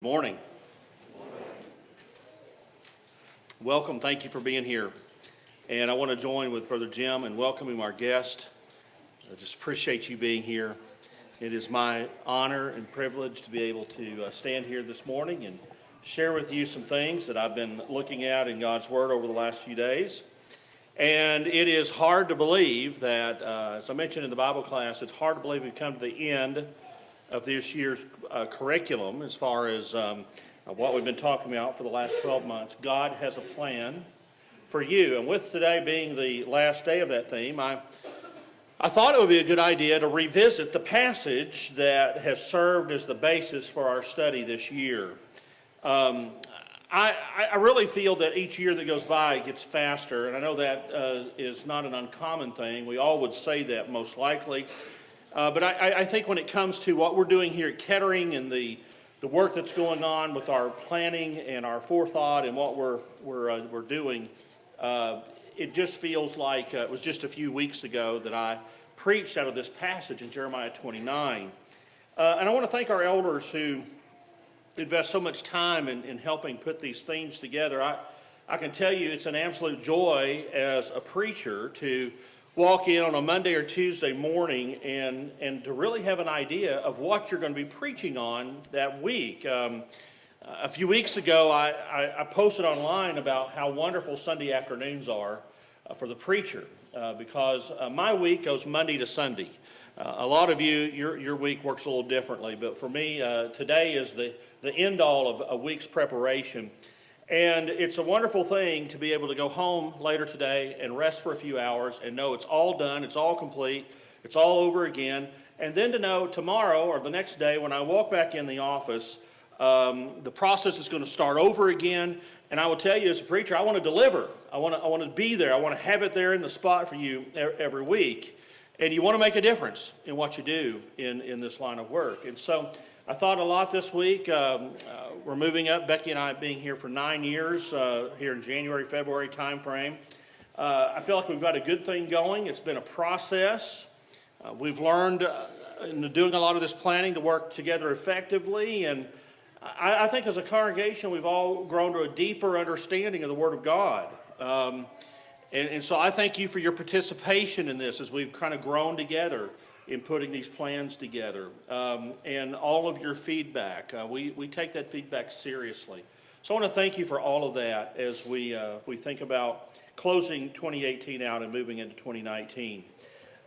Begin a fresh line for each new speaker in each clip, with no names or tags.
Morning. Welcome. Thank you for being here. And I want to join with Brother Jim in welcoming our guest. I just appreciate you being here. It is my honor and privilege to be able to stand here this morning and share with you some things that I've been looking at in God's Word over the last few days. And it is hard to believe that, as I mentioned in the Bible class, it's hard to believe we've come to the end of this year's curriculum as far as what we've been talking about for the last 12 months. God has a plan for you. And with today being the last day of that theme, I thought it would be a good idea to revisit the passage that has served as the basis for our study this year. I really feel that each year that goes by it gets faster, and I know that is not an uncommon thing. We all would say that most likely. But I think when it comes to what we're doing here at Kettering and the work that's going on with our planning and our forethought and what we're doing, it just feels like it was just a few weeks ago that I preached out of this passage in Jeremiah 29. And I want to thank our elders who invest so much time in helping put these themes together. I can tell you it's an absolute joy as a preacher to walk in on a Monday or Tuesday morning and to really have an idea of what you're going to be preaching on that week. A few weeks ago, I posted online about how wonderful Sunday afternoons are for the preacher because my week goes Monday to Sunday. A lot of you, your week works a little differently, but for me, today is the end all of a week's preparation. And it's a wonderful thing to be able to go home later today and rest for a few hours and know it's all done, it's all complete, it's all over again. And then to know tomorrow or the next day when I walk back in the office, the process is going to start over again. And I will tell you as a preacher, I want to deliver. I want to be there. I want to have it there in the spot for you every week. And you want to make a difference in what you do in this line of work. And so I thought a lot this week. We're moving up, Becky and I being here for 9 years here in January, February time frame. I feel like we've got a good thing going. It's been a process. We've learned in doing a lot of this planning to work together effectively. And I think as a congregation, we've all grown to a deeper understanding of the Word of God. And so I thank you for your participation in this as we've kind of grown together in putting these plans together, and all of your feedback. We take that feedback seriously. So I want to thank you for all of that as we think about closing 2018 out and moving into 2019.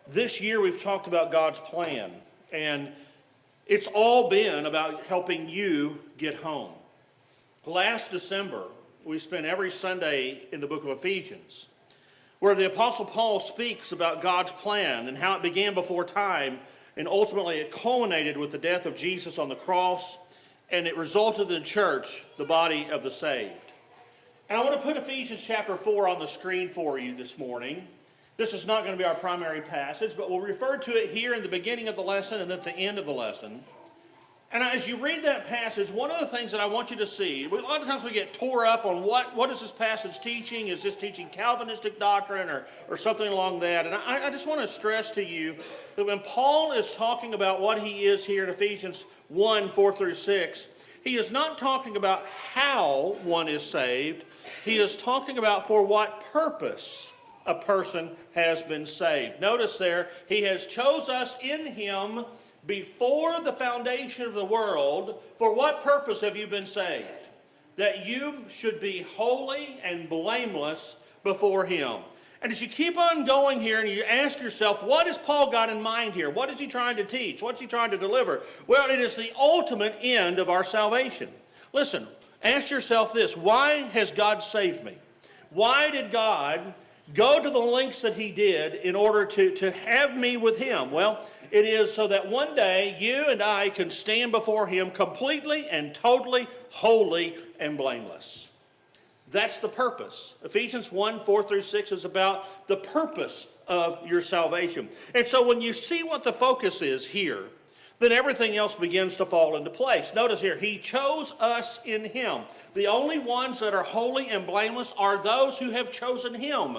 This year we've talked about God's plan, and it's all been about helping you get home. Last December, we spent every Sunday in the book of Ephesians, where the Apostle Paul speaks about God's plan and how it began before time, and ultimately it culminated with the death of Jesus on the cross, and it resulted in the church, the body of the saved. And I want to put Ephesians chapter 4 on the screen for you this morning. This is not going to be our primary passage, but we'll refer to it here in the beginning of the lesson and at the end of the lesson. And as you read that passage, one of the things that I want you to see, a lot of times we get tore up on what is this passage teaching? Is this teaching Calvinistic doctrine or something along that? And I just want to stress to you that when Paul is talking about what he is here in Ephesians 1, 4 through 6, he is not talking about how one is saved. He is talking about for what purpose a person has been saved. Notice there, he has chose us in him before the foundation of the world. For what purpose have you been saved? That you should be holy and blameless before him. And as you keep on going here and you ask yourself, what has Paul got in mind here? What is he trying to teach? What's he trying to deliver? Well, it is the ultimate end of our salvation. Listen, ask yourself this: why has God saved me? Why did God go to the lengths that he did in order to have me with him? Well, it is so that one day you and I can stand before him completely and totally holy and blameless. That's the purpose. Ephesians 1, 4 through 6 is about the purpose of your salvation. And so when you see what the focus is here, then everything else begins to fall into place. Notice here, he chose us in him. The only ones that are holy and blameless are those who have chosen him.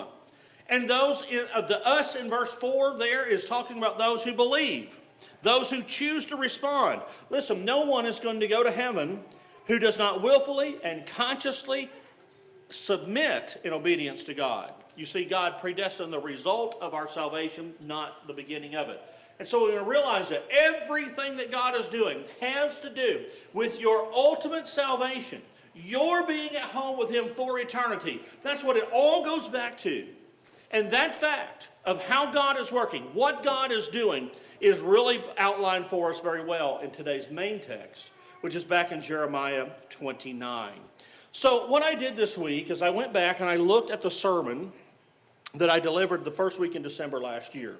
And those, the us in verse 4 there is talking about those who believe, those who choose to respond. Listen, no one is going to go to heaven who does not willfully and consciously submit in obedience to God. You see, God predestined the result of our salvation, not the beginning of it. And so we're going to realize that everything that God is doing has to do with your ultimate salvation, your being at home with Him for eternity. That's what it all goes back to. And that fact of how God is working, what God is doing, is really outlined for us very well in today's main text, which is back in Jeremiah 29. So what I did this week is I went back and I looked at the sermon that I delivered the first week in December last year.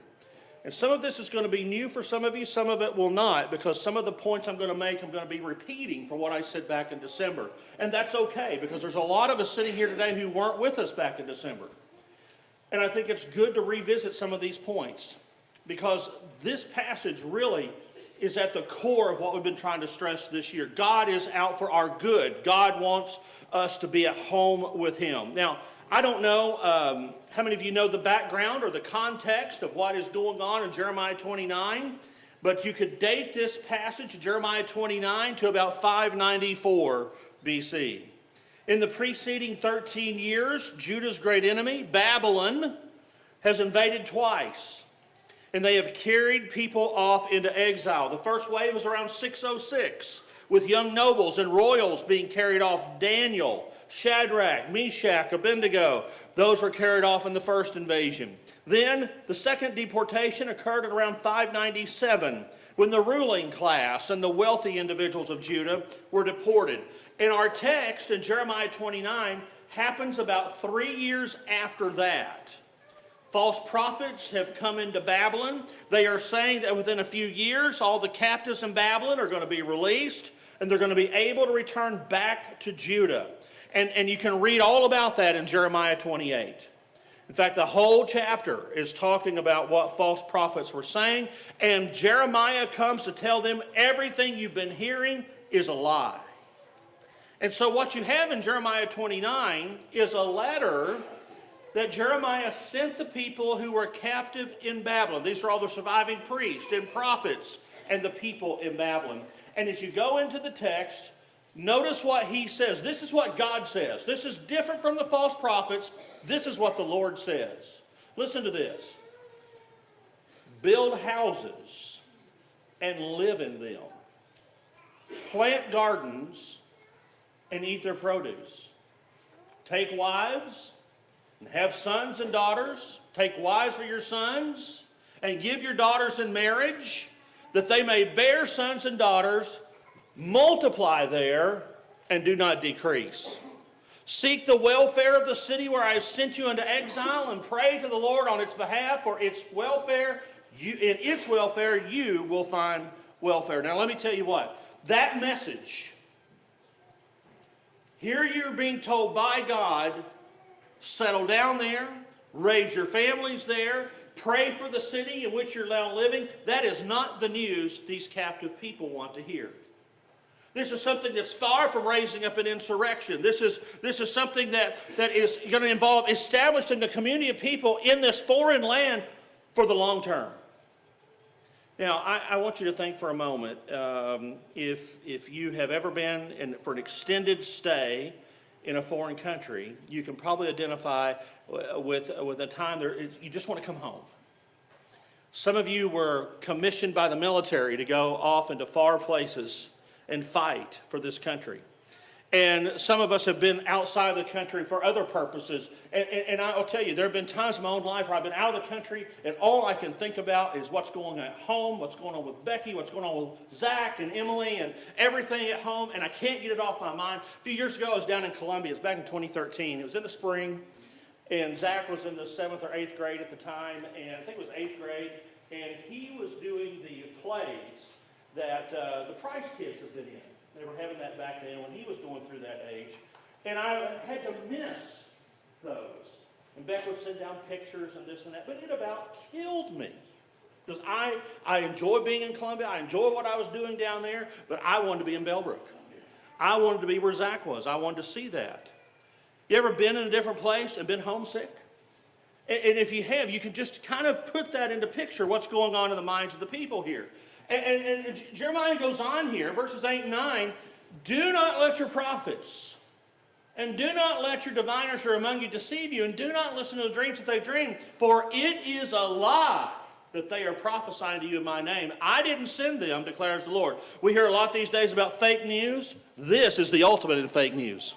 And some of this is going to be new for some of you, some of it will not, because some of the points I'm going to make, I'm going to be repeating from what I said back in December. And that's okay, because there's a lot of us sitting here today who weren't with us back in December. And I think it's good to revisit some of these points, because this passage really is at the core of what we've been trying to stress this year. God is out for our good. God wants us to be at home with Him. Now, I don't know how many of you know the background or the context of what is going on in Jeremiah 29, but you could date this passage, Jeremiah 29, to about 594 BC. In the preceding 13 years, Judah's great enemy, Babylon, has invaded twice, and they have carried people off into exile. The first wave was around 606, with young nobles and royals being carried off. Daniel, Shadrach, Meshach, Abednego, those were carried off in the first invasion. Then the second deportation occurred at around 597, when the ruling class and the wealthy individuals of Judah were deported. And our text in Jeremiah 29 happens about 3 years after that. False prophets have come into Babylon. They are saying that within a few years, all the captives in Babylon are going to be released, and they're going to be able to return back to Judah. And you can read all about that in Jeremiah 28. In fact, the whole chapter is talking about what false prophets were saying, and Jeremiah comes to tell them everything you've been hearing is a lie. And so what you have in Jeremiah 29 is a letter that Jeremiah sent the people who were captive in Babylon. These are all the surviving priests and prophets and the people in Babylon. And as you go into the text, notice what he says. This is what God says. This is different from the false prophets. This is what the Lord says. Listen to this. Build houses and live in them. Plant gardens and eat their produce. Take wives and have sons and daughters. Take wives for your sons and give your daughters in marriage, that they may bear sons and daughters, multiply there, and do not decrease. Seek the welfare of the city where I have sent you into exile, and pray to the Lord on its behalf, for its welfare, in its welfare you will find welfare. Now let me tell you what, that message, here you're being told by God, settle down there, raise your families there, pray for the city in which you're now living. That is not the news these captive people want to hear. This is something that's far from raising up an insurrection. This is something that is going to involve establishing a community of people in this foreign land for the long term. Now, I want you to think for a moment, if you have ever been for an extended stay in a foreign country, you can probably identify with a time you just want to come home. Some of you were commissioned by the military to go off into far places and fight for this country. And some of us have been outside of the country for other purposes. And I'll tell you, there have been times in my own life where I've been out of the country, and all I can think about is what's going on at home, what's going on with Becky, what's going on with Zach and Emily, and everything at home, and I can't get it off my mind. A few years ago, I was down in Columbia. It was back in 2013. It was in the spring, and Zach was in the 7th or 8th grade at the time, and I think it was 8th grade, and he was doing the plays that the Price Kids have been in. They were having that back then when he was going through that age. And I had to miss those. And Beck would send down pictures and this and that. But it about killed me. Because I enjoy being in Columbia. I enjoy what I was doing down there. But I wanted to be in Bellbrook. I wanted to be where Zach was. I wanted to see that. You ever been in a different place and been homesick? And if you have, you can just kind of put that into picture, what's going on in the minds of the people here. And Jeremiah goes on here, verses 8 and 9, Do not let your prophets and do not let your diviners who are among you deceive you, and do not listen to the dreams that they dream, for it is a lie that they are prophesying to you in my name. I didn't send them, declares the Lord. We hear a lot these days about fake news. This is the ultimate in fake news.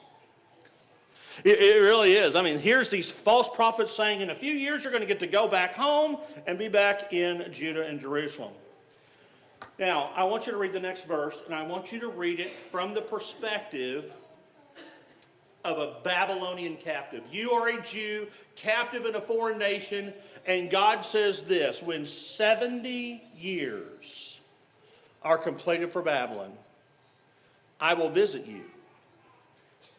It really is. I mean, here's these false prophets saying in a few years you're going to get to go back home and be back in Judah and Jerusalem. Now, I want you to read the next verse, and I want you to read it from the perspective of a Babylonian captive. You are a Jew, captive in a foreign nation, and God says this: when 70 years are completed for Babylon, I will visit you,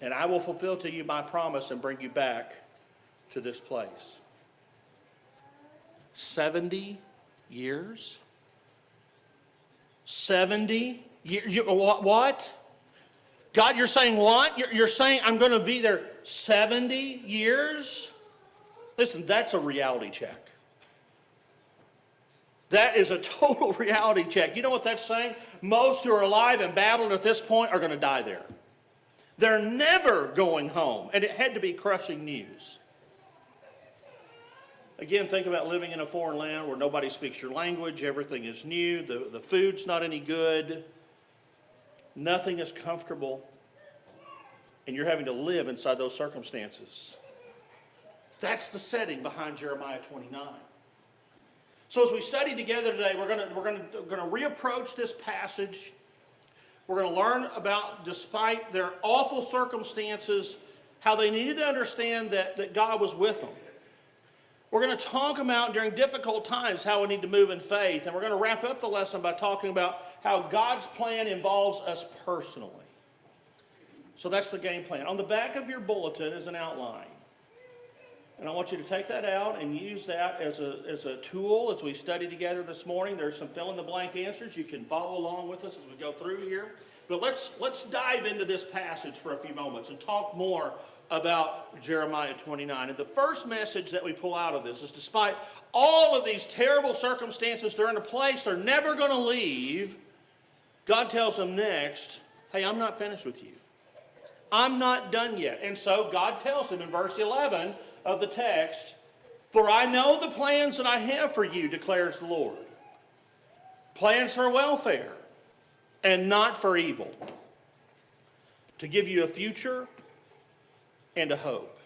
and I will fulfill to you my promise and bring you back to this place. 70 years? 70 years? What? God, you're saying what? You're saying I'm going to be there 70 years? Listen, that's a reality check. That is a total reality check. You know what that's saying? Most who are alive in Babylon at this point are going to die there. They're never going home. And it had to be crushing news. Again, think about living in a foreign land where nobody speaks your language. Everything is new. The food's not any good. Nothing is comfortable. And you're having to live inside those circumstances. That's the setting behind Jeremiah 29. So as we study together today, we're going to reapproach this passage. We're going to learn about, despite their awful circumstances, how they needed to understand that God was with them. We're going to talk about during difficult times how we need to move in faith. And we're going to wrap up the lesson by talking about how God's plan involves us personally. So that's the game plan. On the back of your bulletin is an outline. And I want you to take that out and use that as a tool as we study together this morning. There's some fill-in-the-blank answers. You can follow along with us as we go through here. But let's dive into this passage for a few moments and talk more about Jeremiah 29. And the first message that we pull out of this is, despite all of these terrible circumstances, they're in a place they're never going to leave. God tells them next, hey, I'm not finished with you. I'm not done yet. And so God tells them in verse 11 of the text, for I know the plans that I have for you, declares the Lord. Plans for welfare and not for evil, to give you a future and a hope.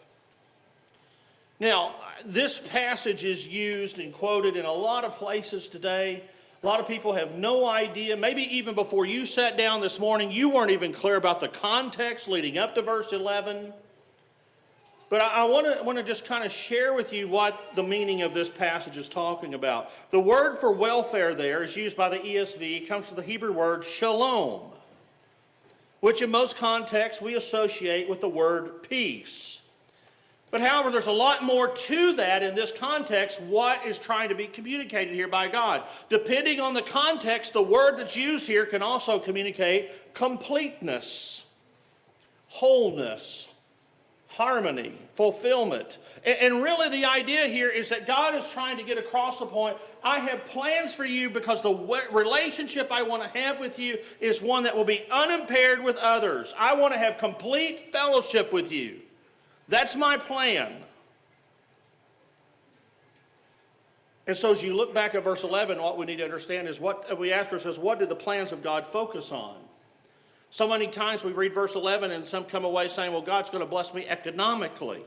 Now, this passage is used and quoted in a lot of places today. A lot of people have no idea. Maybe even before you sat down this morning, you weren't even clear about the context leading up to verse 11. But I want to just kind of share with you what the meaning of this passage is talking about. The word for welfare there is used by the ESV. It comes from the Hebrew word shalom, which in most contexts we associate with the word peace. But however, there's a lot more to that in this context, what is trying to be communicated here by God. Depending on the context, the word that's used here can also communicate completeness, wholeness, harmony, fulfillment. And really the idea here is that God is trying to get across the point, I have plans for you because the relationship I want to have with you is one that will be unimpaired with others. I want to have complete fellowship with you. That's my plan. And so as you look back at verse 11, what we need to understand is what we ask ourselves, what did the plans of God focus on? So many times we read verse 11 and some come away saying, well, God's going to bless me economically.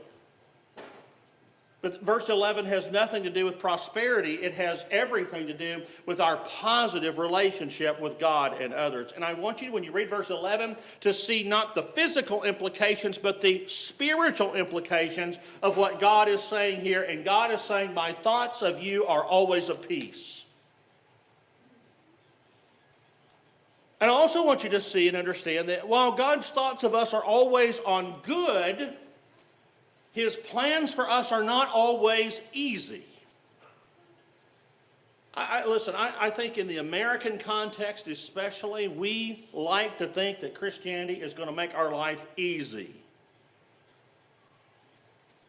But verse 11 has nothing to do with prosperity. It has everything to do with our positive relationship with God and others. And I want you, when you read verse 11, to see not the physical implications, but the spiritual implications of what God is saying here. And God is saying, my thoughts of you are always of peace. And I also want you to see and understand that while God's thoughts of us are always on good, His plans for us are not always easy. I think in the American context especially, we like to think that Christianity is going to make our life easy.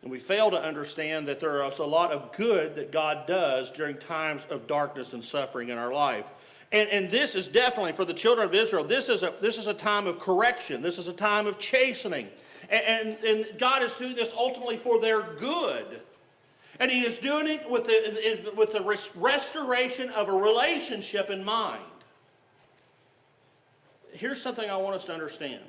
And we fail to understand that there is a lot of good that God does during times of darkness and suffering in our life. And this is definitely, for the children of Israel, this is a time of correction. This is a time of chastening. And God is doing this ultimately for their good. And he is doing it with the restoration of a relationship in mind. Here's something I want us to understand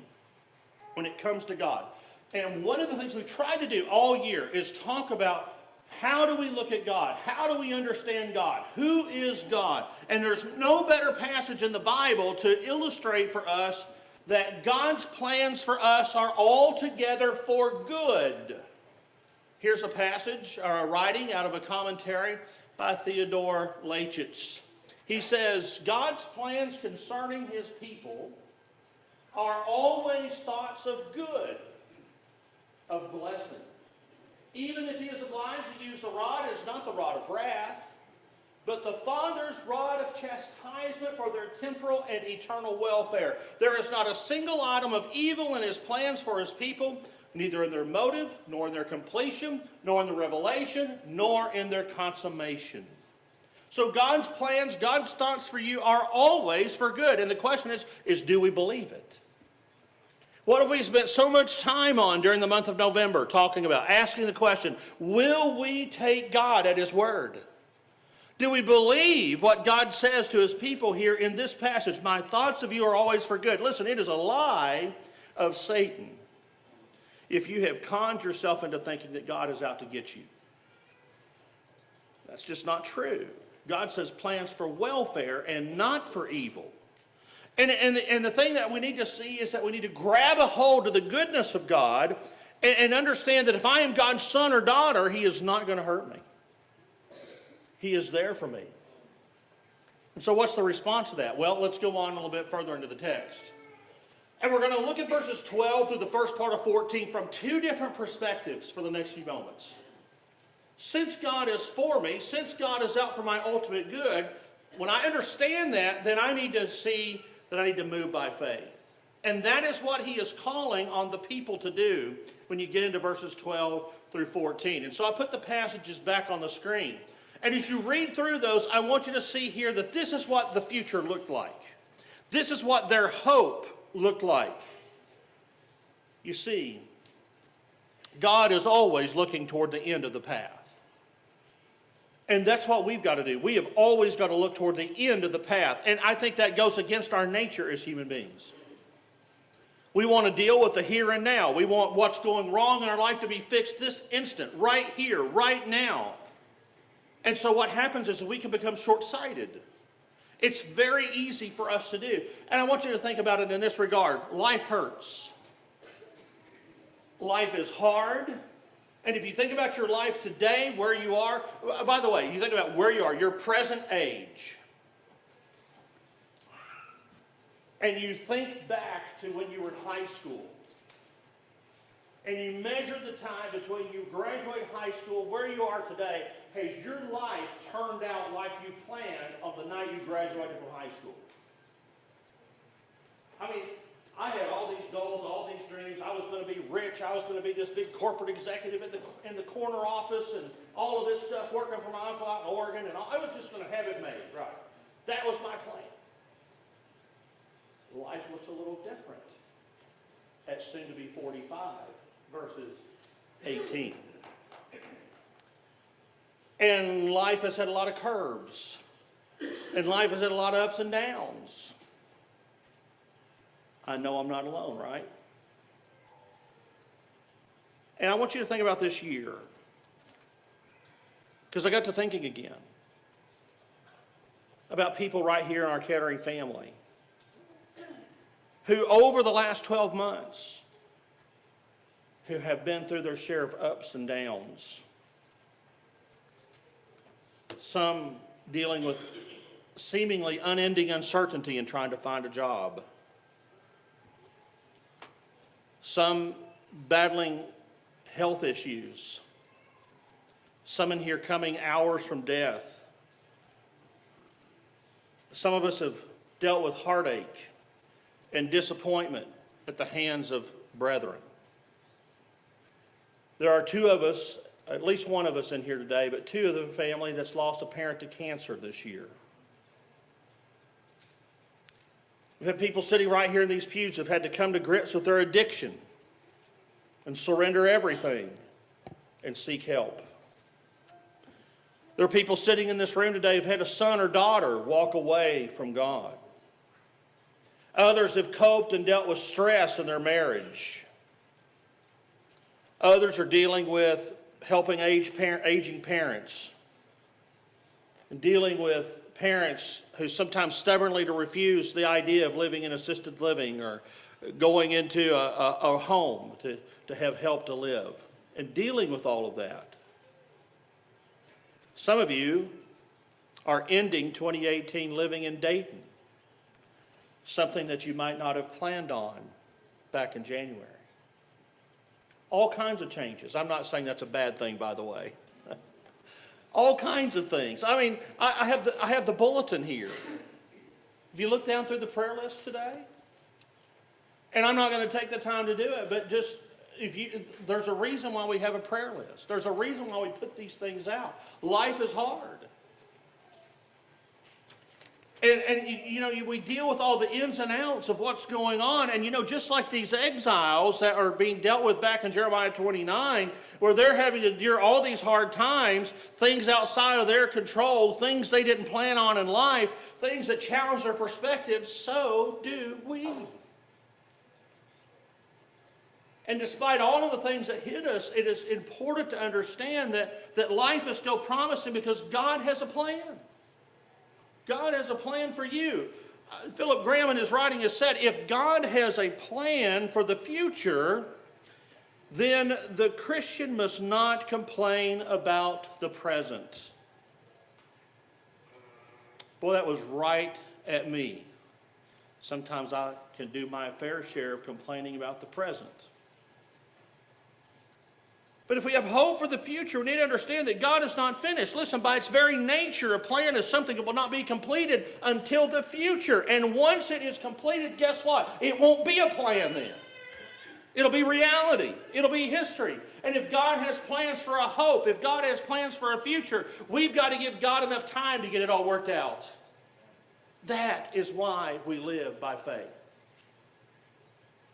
when it comes to God. And one of the things we try to do all year is talk about how do we look at God? How do we understand God? Who is God? And there's no better passage in the Bible to illustrate for us that God's plans for us are altogether for good. Here's a passage or a writing out of a commentary by Theodore Lachitz. He says, God's plans concerning his people are always thoughts of good, of blessing. Even if he is obliged to use the rod, it is not the rod of wrath, but the Father's rod of chastisement for their temporal and eternal welfare. There is not a single item of evil in his plans for his people, neither in their motive, nor in their completion, nor in the revelation, nor in their consummation. So God's plans, God's thoughts for you are always for good. And the question is do we believe it? What have we spent so much time on during the month of November talking about? Asking the question, will we take God at his word? Do we believe what God says to his people here in this passage? My thoughts of you are always for good. Listen, it is a lie of Satan if you have conned yourself into thinking that God is out to get you. That's just not true. God says plans for welfare and not for evil. And the thing that we need to see is that we need to grab a hold of the goodness of God and understand that if I am God's son or daughter, he is not going to hurt me. He is there for me. And so what's the response to that? Well, let's go on a little bit further into the text. And we're going to look at verses 12 through the first part of 14 from two different perspectives for the next few moments. Since God is for me, since God is out for my ultimate good, when I understand that, then I need to see that I need to move by faith. And that is what he is calling on the people to do when you get into verses 12 through 14. And so I put the passages back on the screen. And as you read through those, I want you to see here that this is what the future looked like. This is what their hope looked like. You see, God is always looking toward the end of the path. And that's what we've got to do. We have always got to look toward the end of the path. And I think that goes against our nature as human beings. We want to deal with the here and now. We want what's going wrong in our life to be fixed this instant, right here, right now. And so what happens is we can become short-sighted. It's very easy for us to do. And I want you to think about it in this regard. Life hurts. Life is hard. And if you think about your life today, where you are, by the way, you think about where you are, your present age. And you think back to when you were in high school. And you measure the time between you graduate high school, where you are today. Has your life turned out like you planned on the night you graduated from high school? I mean, I had all these goals, all these dreams. I was going to be rich. I was going to be this big corporate executive in the corner office and all of this stuff, working for my uncle out in Oregon. And I was just going to have it made, right? That was my plan. Life looks a little different at soon to be 45 versus 18. And life has had a lot of curves. And life has had a lot of ups and downs. I know I'm not alone, right? And I want you to think about this year. Because I got to thinking again about people right here in our Kettering family who over the last 12 months who have been through their share of ups and downs. Some dealing with seemingly unending uncertainty in trying to find a job. Some battling health issues. Some in here coming hours from death. Some of us have dealt with heartache and disappointment at the hands of brethren. There are two of us, at least one of us in here today, but two of the family that's lost a parent to cancer this year. We've had people sitting right here in these pews who have had to come to grips with their addiction and surrender everything and seek help. There are people sitting in this room today who've had a son or daughter walk away from God. Others have coped and dealt with stress in their marriage. Others are dealing with helping aging parents and dealing with parents who sometimes stubbornly refuse the idea of living in assisted living or going into a home to have help to live, and dealing with all of that. Some of you are ending 2018 living in Dayton, something that you might not have planned on back in January. All kinds of changes. I'm not saying that's a bad thing, by the way. All kinds of things. I mean, I have the bulletin here. Have you looked down through the prayer list today? And I'm not going to take the time to do it, but just there's a reason why we have a prayer list. There's a reason why we put these things out. Life is hard. And you know, we deal with all the ins and outs of what's going on. And, you know, just like these exiles that are being dealt with back in Jeremiah 29, where they're having to endure all these hard times, things outside of their control, things they didn't plan on in life, things that challenge their perspective, so do we. And despite all of the things that hit us, it is important to understand that life is still promising because God has a plan. God has a plan for you. Philip Graham in his writing has said, if God has a plan for the future, then the Christian must not complain about the present. Boy, that was right at me. Sometimes I can do my fair share of complaining about the present. But if we have hope for the future, we need to understand that God is not finished. Listen, by its very nature, a plan is something that will not be completed until the future. And once it is completed, guess what? It won't be a plan then. It'll be reality. It'll be history. And if God has plans for a hope, if God has plans for a future, we've got to give God enough time to get it all worked out. That is why we live by faith.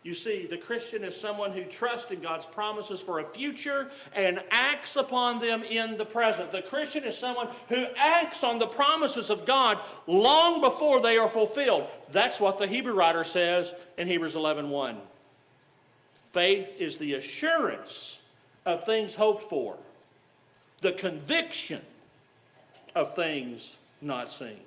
You see, the Christian is someone who trusts in God's promises for a future and acts upon them in the present. The Christian is someone who acts on the promises of God long before they are fulfilled. That's what the Hebrew writer says in Hebrews 11:1. Faith is the assurance of things hoped for, the conviction of things not seen.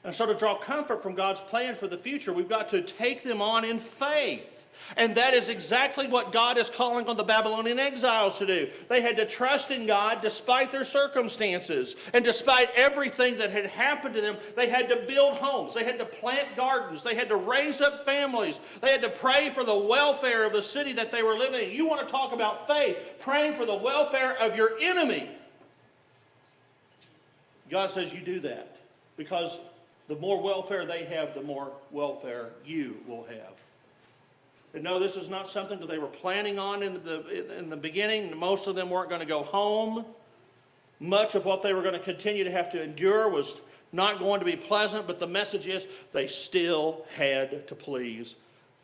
And so to draw comfort from God's plan for the future, we've got to take them on in faith. And that is exactly what God is calling on the Babylonian exiles to do. They had to trust in God despite their circumstances. And despite everything that had happened to them, they had to build homes. They had to plant gardens. They had to raise up families. They had to pray for the welfare of the city that they were living in. You want to talk about faith, praying for the welfare of your enemy. God says you do that because the more welfare they have, the more welfare you will have. And no, this is not something that they were planning on in the beginning. Most of them weren't going to go home. Much of what they were going to continue to have to endure was not going to be pleasant, but the message is they still had to please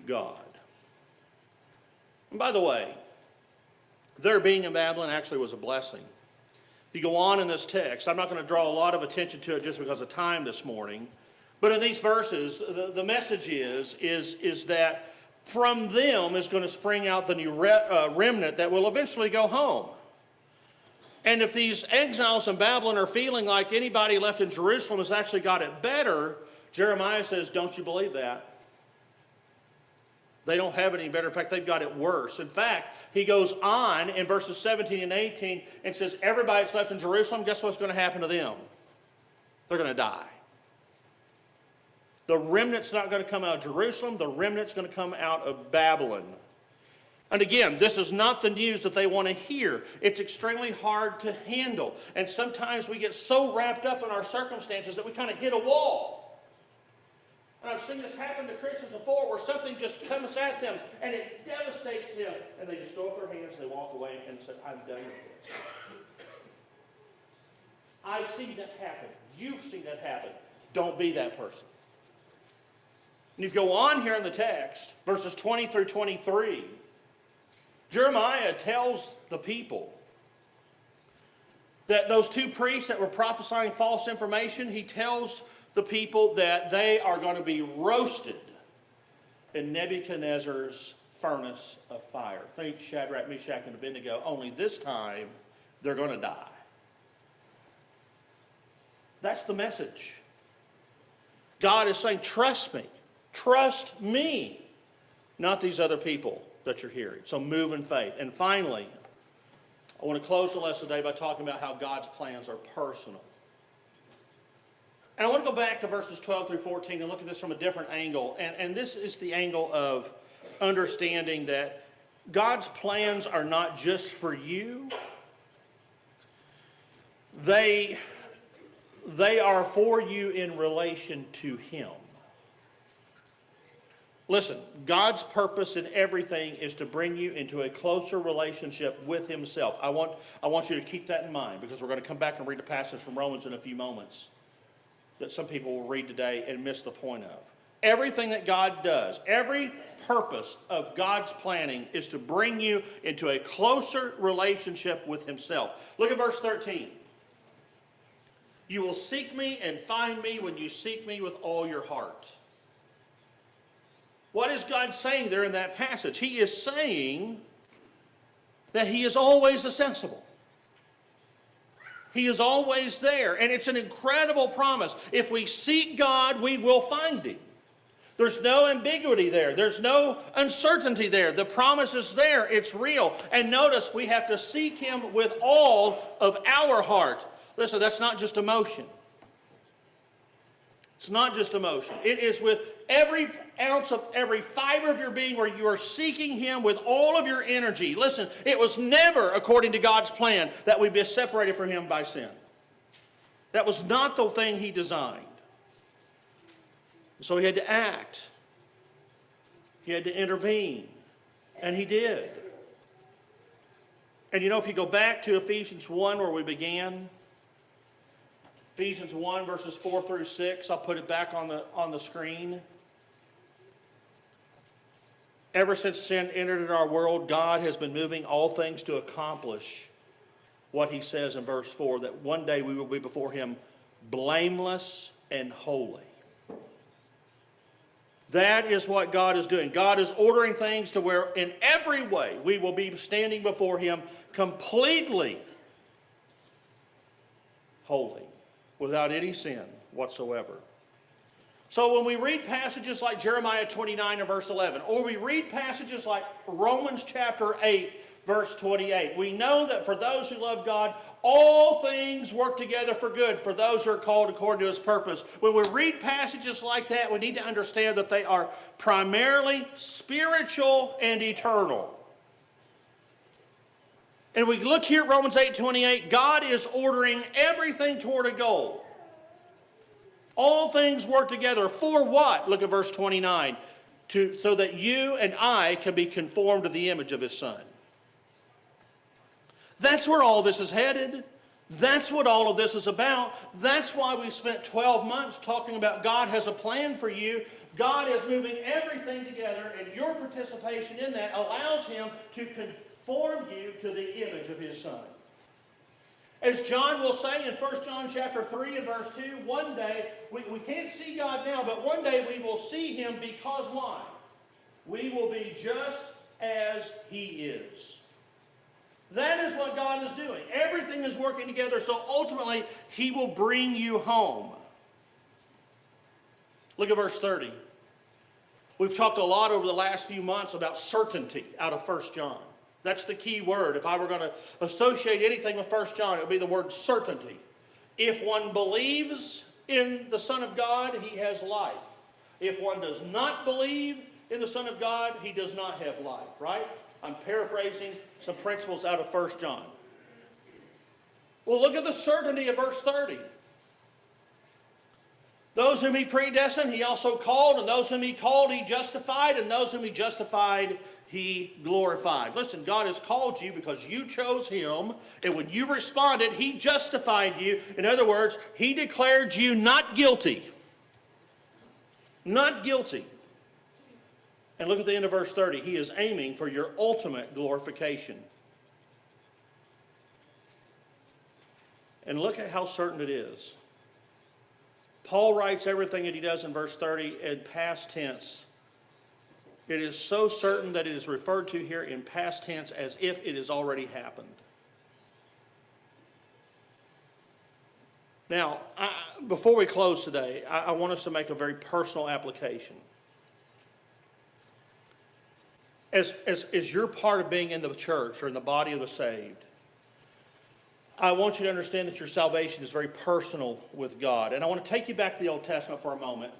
God. And by the way, their being in Babylon actually was a blessing. If you go on in this text, I'm not going to draw a lot of attention to it just because of time this morning, but in these verses, the message is that from them is going to spring out the new remnant that will eventually go home. And if these exiles in Babylon are feeling like anybody left in Jerusalem has actually got it better, Jeremiah says, don't you believe that? They don't have it any better. In fact, they've got it worse. In fact, he goes on in verses 17 and 18 and says, everybody that's left in Jerusalem, guess what's going to happen to them? They're going to die. The remnant's not going to come out of Jerusalem. The remnant's going to come out of Babylon. And again, this is not the news that they want to hear. It's extremely hard to handle. And sometimes we get so wrapped up in our circumstances that we kind of hit a wall. And I've seen this happen to Christians before where something just comes at them and it devastates them. And they just throw up their hands and they walk away and say, I'm done with this. I've seen that happen. You've seen that happen. Don't be that person. And if you go on here in the text, verses 20 through 23, Jeremiah tells the people that those two priests that were prophesying false information, he tells the people that they are going to be roasted in Nebuchadnezzar's furnace of fire. Think Shadrach, Meshach, and Abednego, only this time they're going to die. That's the message. God is saying, trust me, not these other people that you're hearing. So move in faith. And finally, I want to close the lesson today by talking about how God's plans are personal. And I want to go back to verses 12 through 14 and look at this from a different angle. And this is the angle of understanding that God's plans are not just for you. They are for you in relation to Him. Listen, God's purpose in everything is to bring you into a closer relationship with Himself. I want you to keep that in mind, because we're going to come back and read a passage from Romans in a few moments that some people will read today and miss the point of. Everything that God does, every purpose of God's planning is to bring you into a closer relationship with Himself. Look at verse 13. You will seek me and find me when you seek me with all your heart. What is God saying there in that passage? He is saying that He is always accessible. He is always there. And it's an incredible promise. If we seek God, we will find Him. There's no ambiguity there. There's no uncertainty there. The promise is there. It's real. And notice, we have to seek Him with all of our heart. Listen, that's not just emotion. It's not just emotion. It is with every ounce of every fiber of your being, where you are seeking Him with all of your energy. Listen, it was never according to God's plan that we be separated from Him by sin. That was not the thing He designed. So He had to act. He had to intervene. And He did. And you know, if you go back to Ephesians 1 where we began, Ephesians 1 verses 4 through 6, I'll put it back on the screen. Ever since sin entered in our world, God has been moving all things to accomplish what He says in verse 4, that one day we will be before Him blameless and holy. That is what God is doing. God is ordering things to where in every way we will be standing before Him completely holy, without any sin whatsoever. So when we read passages like Jeremiah 29 and verse 11, or we read passages like Romans chapter 8, verse 28, we know that for those who love God, all things work together for good for those who are called according to His purpose. When we read passages like that, we need to understand that they are primarily spiritual and eternal. And we look here at Romans 8:28, God is ordering everything toward a goal. All things work together for what? Look at verse 29. So that you and I can be conformed to the image of His Son. That's where all this is headed. That's what all of this is about. That's why we spent 12 months talking about God has a plan for you. God is moving everything together, and your participation in that allows Him to conform you to the image of His Son. As John will say in 1 John chapter 3 and verse 2, one day, we can't see God now, but one day we will see Him, because why? We will be just as He is. That is what God is doing. Everything is working together, so ultimately He will bring you home. Look at verse 30. We've talked a lot over the last few months about certainty out of 1 John. That's the key word. If I were going to associate anything with 1 John, it would be the word certainty. If one believes in the Son of God, he has life. If one does not believe in the Son of God, he does not have life, right? I'm paraphrasing some principles out of 1 John. Well, look at the certainty of verse 30. Those whom He predestined, He also called, and those whom He called, He justified, and those whom He justified, He glorified. Listen, God has called you because you chose Him, and when you responded, He justified you. In other words, He declared you not guilty. Not guilty. And look at the end of verse 30. He is aiming for your ultimate glorification. And look at how certain it is. Paul writes everything that he does in verse 30 in past tense. It is so certain that it is referred to here in past tense as if it has already happened. Now, before we close today, I want us to make a very personal application. As you're part of being in the church or in the body of the saved, I want you to understand that your salvation is very personal with God. And I want to take you back to the Old Testament for a moment.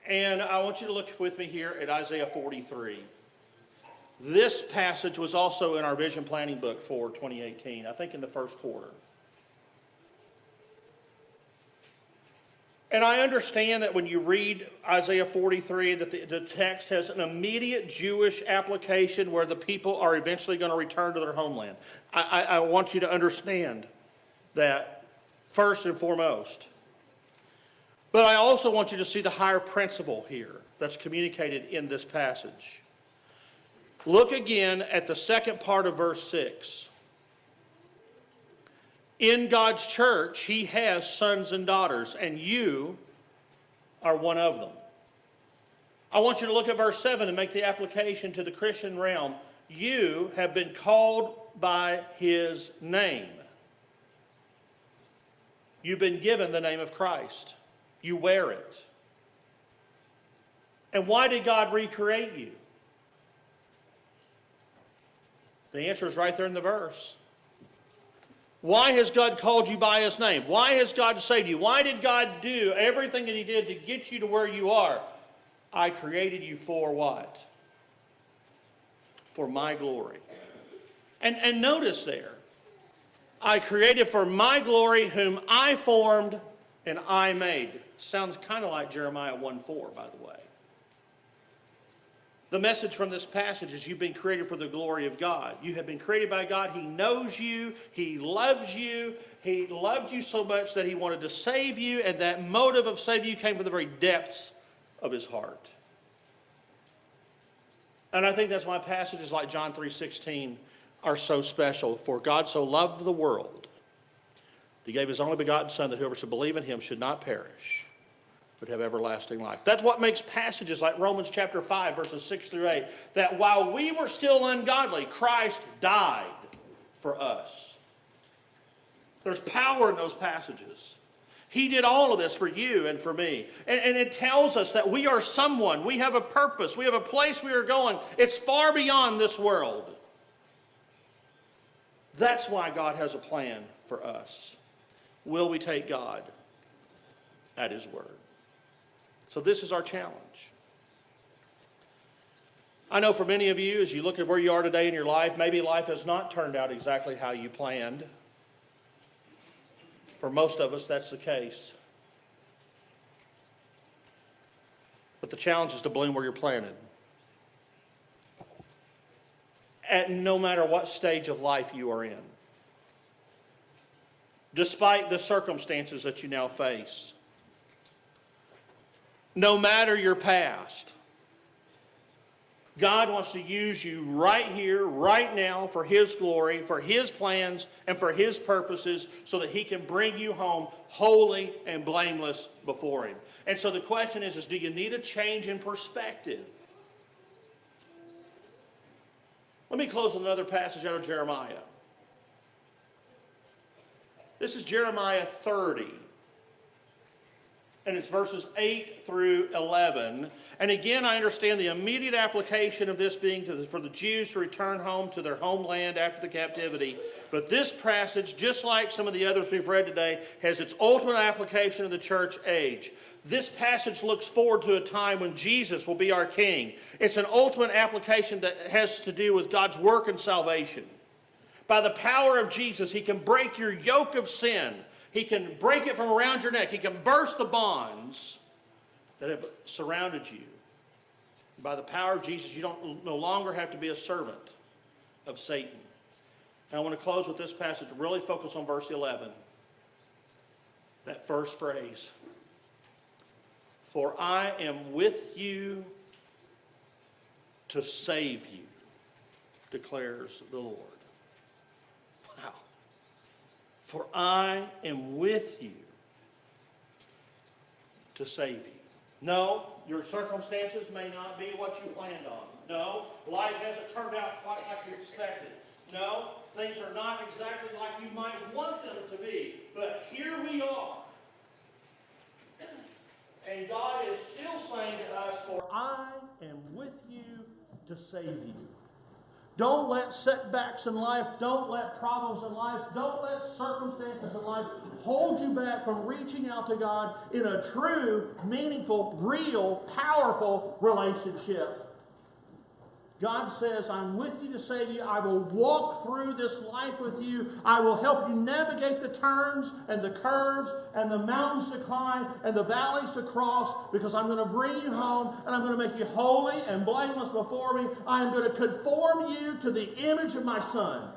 And I want you to look with me here at Isaiah 43. This passage was also in our vision planning book for 2018, I think in the first quarter. And I understand that when you read Isaiah 43, that the text has an immediate Jewish application where the people are eventually going to return to their homeland. I want you to understand that first and foremost. But I also want you to see the higher principle here that's communicated in this passage. Look again at the second part of verse 6. In God's church, he has sons and daughters, and you are one of them. I want you to look at verse 7 and make the application to the Christian realm. You have been called by his name. You've been given the name of Christ. You wear it. And why did God recreate you? The answer is right there in the verse. Why has God called you by his name? Why has God saved you? Why did God do everything that he did to get you to where you are? I created you for what? For my glory. And notice there, I created for my glory whom I formed and I made. Sounds kind of like Jeremiah 1:4, by the way. The message from this passage is you've been created for the glory of God. You have been created by God. He knows you. He loves you. He loved you so much that he wanted to save you, and that motive of saving you came from the very depths of his heart. And I think that's why passages like John 3:16 are so special. For God so loved the world, he gave his only begotten Son, that whoever should believe in him should not perish, but have everlasting life. That's what makes passages like Romans chapter 5, verses 6 through 8, that while we were still ungodly, Christ died for us. There's power in those passages. He did all of this for you and for me. And it tells us that we are someone. We have a purpose. We have a place we are going. It's far beyond this world. That's why God has a plan for us. Will we take God at his word? So this is our challenge. I know for many of you, as you look at where you are today in your life, maybe life has not turned out exactly how you planned. For most of us, that's the case. But the challenge is to bloom where you're planted. At no matter what stage of life you are in. Despite the circumstances that you now face. No matter your past, God wants to use you right here, right now, for his glory, for his plans, and for his purposes, so that he can bring you home holy and blameless before him. And so the question is do you need a change in perspective? Let me close with another passage out of Jeremiah. This is Jeremiah 30. And it's verses 8 through 11. And again, I understand the immediate application of this being for the Jews to return home to their homeland after the captivity. But this passage, just like some of the others we've read today, has its ultimate application in the church age. This passage looks forward to a time when Jesus will be our King. It's an ultimate application that has to do with God's work and salvation. By the power of Jesus, he can break your yoke of sin. He can break it from around your neck. He can burst the bonds that have surrounded you. By the power of Jesus, you no longer have to be a servant of Satan. And I want to close with this passage to really focus on verse 11. That first phrase. For I am with you to save you, declares the Lord. Wow. For I am with you to save you. No, your circumstances may not be what you planned on. No, life hasn't turned out quite like you expected. No, things are not exactly like you might want them to be. But here we are. And God is still saying to us, for I am with you to save you. Don't let setbacks in life, don't let problems in life, don't let circumstances in life hold you back from reaching out to God in a true, meaningful, real, powerful relationship. God says, I'm with you to save you. I will walk through this life with you. I will help you navigate the turns and the curves and the mountains to climb and the valleys to cross, because I'm going to bring you home and I'm going to make you holy and blameless before me. I am going to conform you to the image of my Son.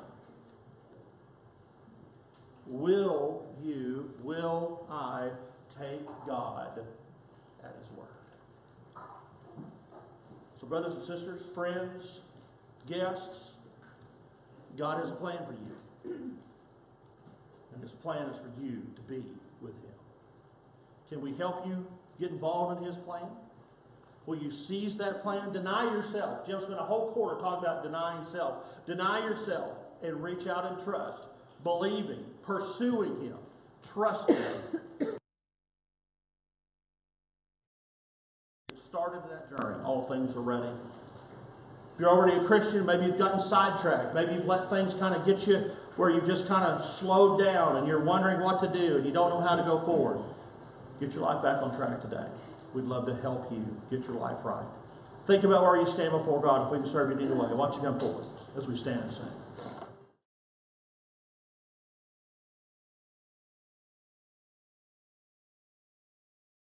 Will I take God at His word? So brothers and sisters, friends, guests, God has a plan for you. And His plan is for you to be with Him. Can we help you get involved in His plan? Will you seize that plan? Deny yourself. Jim spent a whole quarter talking about denying self. Deny yourself and reach out and trust. Believing, pursuing Him, trusting Him. Started that journey. All things are ready. If you're already a Christian, maybe you've gotten sidetracked. Maybe you've let things kind of get you where you've just kind of slowed down and you're wondering what to do and you don't know how to go forward. Get your life back on track today. We'd love to help you get your life right. Think about where you stand before God if we can serve you in either way. Why don't you come forward as we stand and sing.